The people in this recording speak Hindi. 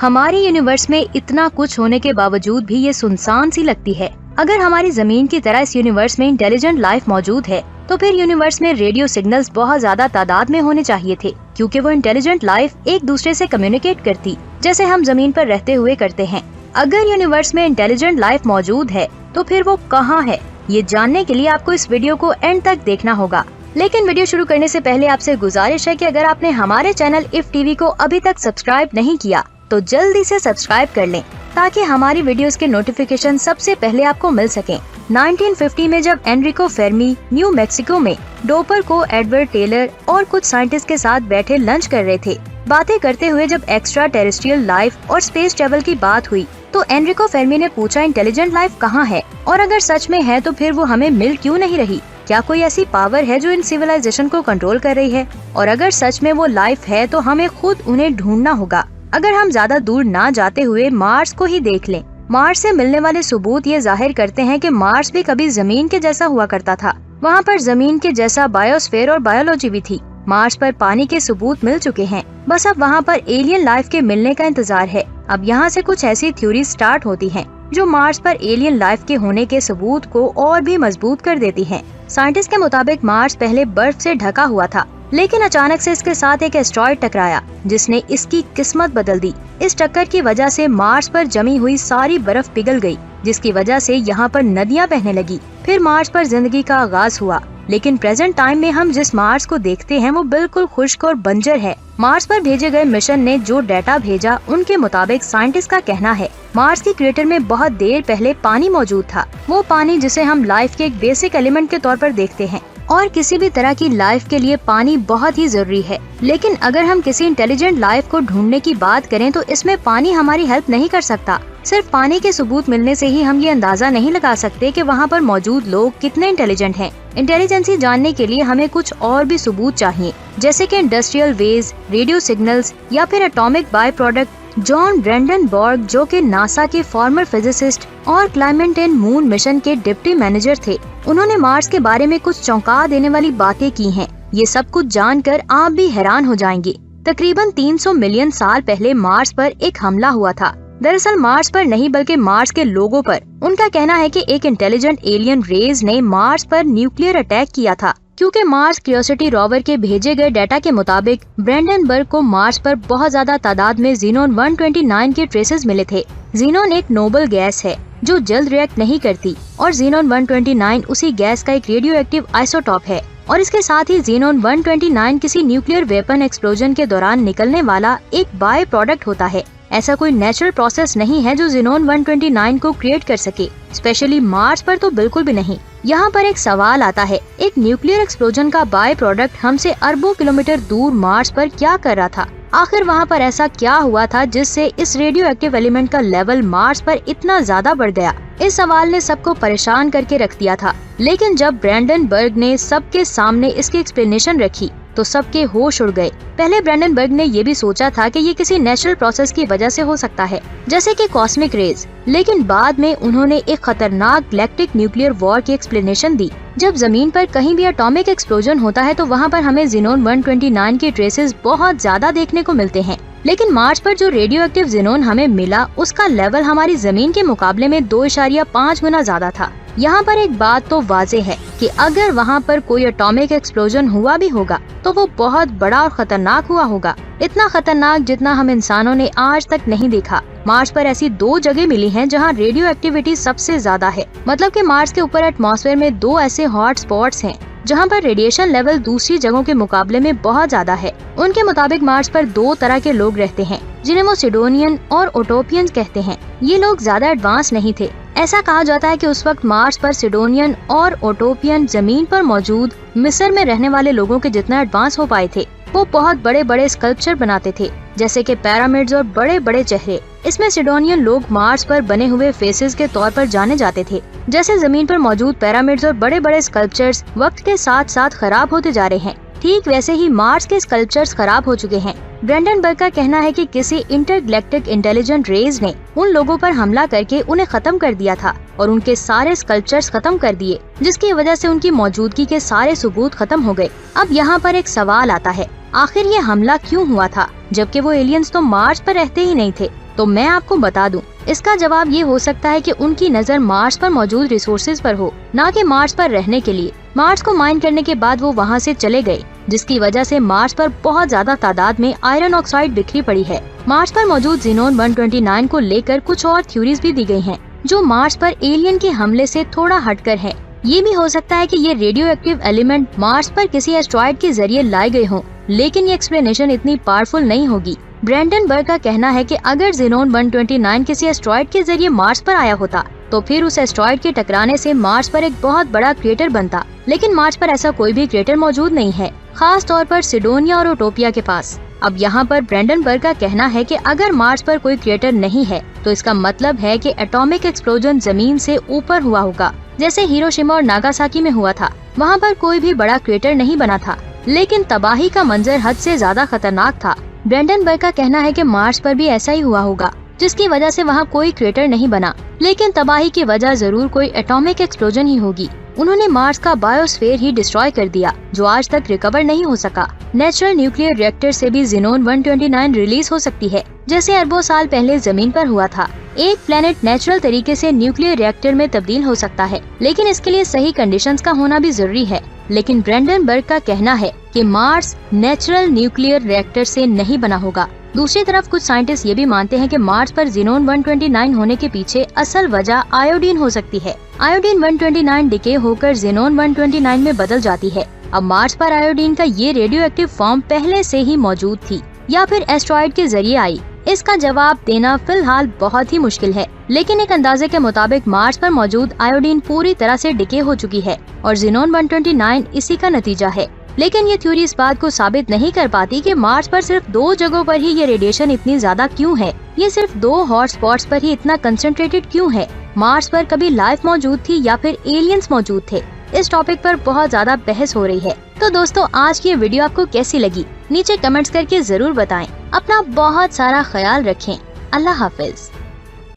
हमारे यूनिवर्स में इतना कुछ होने के बावजूद भी ये सुनसान सी लगती है। अगर हमारी जमीन की तरह इस यूनिवर्स में इंटेलिजेंट लाइफ मौजूद है तो फिर यूनिवर्स में रेडियो सिग्नल्स बहुत ज्यादा तादाद में होने चाहिए थे, क्योंकि वो इंटेलिजेंट लाइफ एक दूसरे से कम्युनिकेट करती, जैसे हम जमीन पर रहते हुए करते हैं। अगर यूनिवर्स में इंटेलिजेंट लाइफ मौजूद है तो फिर वो कहाँ है, ये जानने के लिए आपको इस वीडियो को एंड तक देखना होगा। लेकिन वीडियो शुरू करने से पहले आपसे गुजारिश है कि अगर आपने हमारे चैनल इफ टीवी को अभी तक सब्सक्राइब नहीं किया तो जल्दी से सब्सक्राइब कर लें, ताकि हमारी वीडियोस के नोटिफिकेशन सबसे पहले आपको मिल सकें। 1950 में जब एनरिको फेर्मी न्यू मैक्सिको में डोपर को एडवर्ड टेलर और कुछ साइंटिस्ट के साथ बैठे लंच कर रहे थे, बातें करते हुए जब एक्स्ट्रा टेरेस्ट्रियल लाइफ और स्पेस ट्रेवल की बात हुई तो एनरिको फेर्मी ने पूछा, इंटेलिजेंट लाइफ कहाँ है, और अगर सच में है तो फिर वो हमें मिल क्यों नहीं रही? क्या कोई ऐसी पावर है जो इन सिविलाइजेशन को कंट्रोल कर रही है? और अगर सच में वो लाइफ है तो हमें खुद उन्हें ढूंढना होगा। अगर हम ज्यादा दूर ना जाते हुए मार्स को ही देख लें, मार्स से मिलने वाले सबूत ये जाहिर करते हैं कि मार्स भी कभी जमीन के जैसा हुआ करता था। वहाँ पर जमीन के जैसा बायोस्फीयर और बायोलॉजी भी थी। मार्स पर पानी के सबूत मिल चुके हैं, बस अब वहाँ पर एलियन लाइफ के मिलने का इंतजार है। अब यहाँ से कुछ ऐसी थ्योरी स्टार्ट होती हैं जो मार्स पर एलियन लाइफ के होने के सबूत को और भी मजबूत कर देती हैं। साइंटिस्ट के मुताबिक मार्स पहले बर्फ से ढका हुआ था, लेकिन अचानक से इसके साथ एक एस्ट्रॉइड टकराया जिसने इसकी किस्मत बदल दी। इस टक्कर की वजह से मार्स पर जमी हुई सारी बर्फ पिघल गई, जिसकी वजह से यहाँ पर नदियाँ बहने लगी। फिर मार्स पर जिंदगी का आगाज हुआ। लेकिन प्रेजेंट टाइम में हम जिस मार्स को देखते हैं वो बिल्कुल खुश्क और बंजर है। मार्स पर भेजे गए मिशन ने जो डाटा भेजा, उनके मुताबिक साइंटिस्ट का कहना है मार्स की क्रेटर में बहुत देर पहले पानी मौजूद था। वो पानी जिसे हम लाइफ के एक बेसिक एलिमेंट के तौर पर देखते हैं, और किसी भी तरह की लाइफ के लिए पानी बहुत ही जरूरी है। लेकिन अगर हम किसी इंटेलिजेंट लाइफ को ढूंढने की बात करें तो इसमें पानी हमारी हेल्प नहीं कर सकता। सिर्फ पानी के सबूत मिलने से ही हम ये अंदाजा नहीं लगा सकते कि वहाँ पर मौजूद लोग कितने इंटेलिजेंट हैं। इंटेलिजेंसी जानने के लिए हमें कुछ और भी सबूत चाहिए, जैसे कि इंडस्ट्रियल वेज, रेडियो सिग्नल्स या फिर एटॉमिक बाय प्रोडक्ट। जॉन ब्रेंडनबर्ग, जो कि नासा के फॉर्मर फिजिसिस्ट और क्लाइमेट एंड मून मिशन के डिप्टी मैनेजर थे, उन्होंने मार्स के बारे में कुछ चौंका देने वाली बातें की हैं। ये सब कुछ जानकर आप भी हैरान हो जाएंगे। तकरीबन 300 मिलियन साल पहले मार्स पर एक हमला हुआ था। दरअसल मार्स पर नहीं बल्कि मार्स के लोगों पर। उनका कहना है कि एक इंटेलिजेंट एलियन रेज ने मार्स पर न्यूक्लियर अटैक किया था, क्योंकि मार्स क्यूरियोसिटी रोवर के भेजे गए डाटा के मुताबिक ब्रेंडनबर्ग को मार्स पर बहुत ज्यादा तादाद में ज़ीनोन 129 के ट्रेसेस मिले थे। ज़ीनोन एक नोबल गैस है जो जल्द रिएक्ट नहीं करती, और ज़ीनोन 129 उसी गैस का एक रेडियो एक्टिव आइसोटॉप है। और इसके साथ ही ज़ीनोन 129 किसी न्यूक्लियर वेपन एक्सप्लोजन के दौरान निकलने वाला एक बाय प्रोडक्ट होता है। ऐसा कोई नेचुरल प्रोसेस नहीं है जो ज़ीनोन 129 को क्रिएट कर सके, स्पेशली मार्स पर तो बिल्कुल भी नहीं। यहाँ पर एक सवाल आता है, एक न्यूक्लियर एक्सप्लोजन का बाय प्रोडक्ट हमसे अरबों किलोमीटर दूर मार्स पर क्या कर रहा था? आखिर वहाँ पर ऐसा क्या हुआ था जिससे इस रेडियो एक्टिव एलिमेंट का लेवल मार्स पर इतना ज्यादा बढ़ गया? इस सवाल ने सबको परेशान करके रख दिया था। लेकिन जब ब्रेंडनबर्ग ने सबके सामने इसकी एक्सप्लेनेशन रखी तो सबके होश उड़ गए। पहले ब्रेंडनबर्ग ने ये भी सोचा था कि ये किसी नेचुरल प्रोसेस की वजह से हो सकता है, जैसे कि कॉस्मिक रेज, लेकिन बाद में उन्होंने एक खतरनाक गैलेक्टिक न्यूक्लियर वॉर की एक्सप्लेनेशन दी। जब जमीन पर कहीं भी एटॉमिक एक्सप्लोजन होता है तो वहाँ पर हमें ज़ीनोन 129 के ट्रेसेस बहुत ज्यादा देखने को मिलते हैं, लेकिन मार्स पर जो रेडियो एक्टिव ज़ीनोन हमें मिला उसका लेवल हमारी जमीन के मुकाबले में 2.5 गुना ज्यादा था। यहाँ पर एक बात तो वाज़ेह है कि अगर वहाँ पर कोई एटॉमिक एक्सप्लोजन हुआ भी होगा तो वो बहुत बड़ा और खतरनाक हुआ होगा, इतना खतरनाक जितना हम इंसानों ने आज तक नहीं देखा। मार्स पर ऐसी 2 जगह मिली हैं जहाँ रेडियो एक्टिविटी सबसे ज्यादा है, मतलब कि मार्स के ऊपर एटमॉस्फेयर में 2 ऐसे हॉट स्पॉट्स हैं जहाँ पर रेडिएशन लेवल दूसरी जगहों के मुकाबले में बहुत ज्यादा है। उनके मुताबिक मार्स पर 2 तरह के लोग रहते हैं, जिन्हें वो सिडोनियन और ओटोपियंस कहते हैं। ये लोग ज्यादा एडवांस नहीं थे। ऐसा कहा जाता है कि उस वक्त मार्स पर सिडोनियन और ओटोपियन जमीन पर मौजूद मिस्र में रहने वाले लोगों के जितना एडवांस हो पाए थे। वो बहुत बड़े बड़े स्कल्पचर बनाते थे, जैसे कि पिरामिड्स और बड़े बड़े चेहरे। इसमें सिडोनियन लोग मार्स पर बने हुए फेसेस के तौर पर जाने जाते थे। जैसे जमीन पर मौजूद पिरामिड्स और बड़े बड़े स्कल्पचर्स वक्त के साथ साथ खराब होते जा रहे हैं, ठीक वैसे ही मार्स के स्कल्पचर्स खराब हो चुके हैं। ब्रेंडनबर्ग का कहना है कि किसी इंटरगैलेक्टिक इंटेलिजेंट रेज ने उन लोगों पर हमला करके उन्हें खत्म कर दिया था और उनके सारे स्कल्पचर्स खत्म कर दिए, जिसकी वजह से उनकी मौजूदगी के सारे सबूत खत्म हो गए। अब यहाँ पर एक सवाल आता है, आखिर ये हमला क्यों हुआ था, जबकि वो एलियंस तो मार्स पर रहते ही नहीं थे? तो मैं आपको बता दूं, इसका जवाब ये हो सकता है कि उनकी नजर मार्स पर मौजूद रिसोर्सेज पर हो, ना कि मार्स पर रहने के लिए। मार्स को माइन करने के बाद वो वहाँ से चले गए, जिसकी वजह से मार्स पर बहुत ज्यादा तादाद में आयरन ऑक्साइड बिखरी पड़ी है। मार्स पर मौजूद ज़ीनोन 129 को लेकर कुछ और थ्योरीज भी दी गई हैं, जो मार्स पर एलियन के हमले से थोड़ा हटकर है। ये भी हो सकता है कि ये रेडियो एक्टिव एलिमेंट मार्स पर किसी एस्ट्रॉइड के जरिए लाए गए हों, लेकिन ये एक्सप्लेनेशन इतनी पावरफुल नहीं होगी। ब्रैंडन बर्ग का कहना है कि अगर ज़ीनोन 129 किसी एस्ट्रॉइड के जरिए मार्स पर आया होता, तो फिर उस एस्ट्रॉइड के टकराने से मार्स पर एक बहुत बड़ा क्रेटर बनता, लेकिन मार्स पर ऐसा कोई भी क्रेटर मौजूद नहीं है, खास तौर पर सिडोनिया और ओटोपिया के पास। अब यहाँ पर ब्रैंडन बर्ग का कहना है कि अगर मार्स पर कोई क्रेटर नहीं है, तो इसका मतलब है कि एटॉमिक एक्सप्लोजन जमीन से ऊपर हुआ होगा, जैसे हिरोशिमा और नागासाकी में हुआ था। वहाँ पर कोई भी बड़ा क्रेटर नहीं बना था, लेकिन तबाही का मंजर हद से ज्यादा खतरनाक था। ब्रैंडन बर्ग का कहना है कि मार्स पर भी ऐसा ही हुआ होगा, जिसकी वजह से वहाँ कोई क्रेटर नहीं बना, लेकिन तबाही की वजह जरूर कोई एटॉमिक एक्सप्लोजन ही होगी। उन्होंने मार्स का बायोस्फीयर ही डिस्ट्रॉय कर दिया, जो आज तक रिकवर नहीं हो सका। नेचुरल न्यूक्लियर रिएक्टर से भी ज़ीनोन 129 रिलीज हो सकती है, जैसे अरबों साल पहले जमीन पर हुआ था। एक प्लेनेट नेचुरल तरीके से न्यूक्लियर रिएक्टर में तब्दील हो सकता है, लेकिन इसके लिए सही कंडीशंस का होना भी जरूरी है। लेकिन ब्रैंडन बर्ग का कहना है कि मार्स नेचुरल न्यूक्लियर रिएक्टर से नहीं बना होगा। दूसरी तरफ कुछ साइंटिस्ट ये भी मानते हैं कि मार्स पर ज़ीनोन 129 होने के पीछे असल वजह आयोडीन हो सकती है। आयोडीन 129 डिके होकर ज़ीनोन 129 में बदल जाती है। अब मार्स पर आयोडीन का ये रेडियो एक्टिव फॉर्म पहले से ही मौजूद थी या फिर एस्ट्रॉइड के जरिए आई, इसका जवाब देना फिलहाल बहुत ही मुश्किल है। लेकिन एक अंदाजे के मुताबिक मार्स पर मौजूद आयोडीन पूरी तरह से डिके हो चुकी है और ज़ीनोन 129 इसी का नतीजा है। लेकिन ये थ्योरी इस बात को साबित नहीं कर पाती कि मार्स पर सिर्फ 2 जगहों पर ही ये रेडिएशन इतनी ज्यादा क्यों है, ये सिर्फ 2 हॉट स्पॉट्स पर ही इतना कंसंट्रेटेड क्यों है। मार्स पर कभी लाइफ मौजूद थी या फिर एलियंस मौजूद थे? इस टॉपिक पर बहुत ज्यादा बहस हो रही है। तो दोस्तों, आज की ये वीडियो आपको कैसी लगी, नीचे कमेंट्स करके जरूर बताएं। अपना बहुत सारा ख्याल रखें। अल्लाह हाफिज।